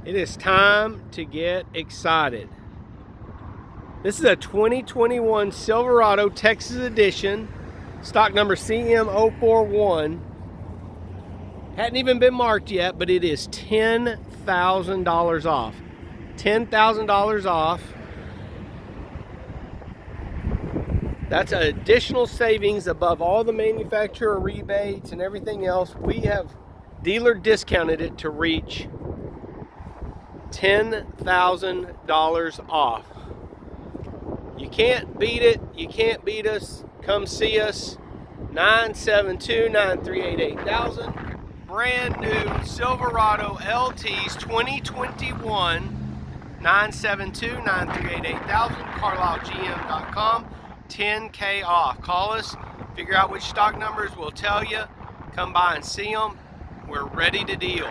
It is time to get excited. This is a 2021 Silverado Texas Edition, stock number CM041. Hadn't even been marked yet, but it is $10,000 off. $10,000 off. That's an additional savings above all the manufacturer rebates and everything else. We have dealer discounted it to reach $10,000 off. You can't beat it. You can't beat us. Come see us. 972-938-8000. Brand new Silverado LTs 2021. 972-938-8000. CarlisleGM.com. 10K off. Call us. Figure out which stock numbers. We'll tell you. Come by and see them. We're ready to deal.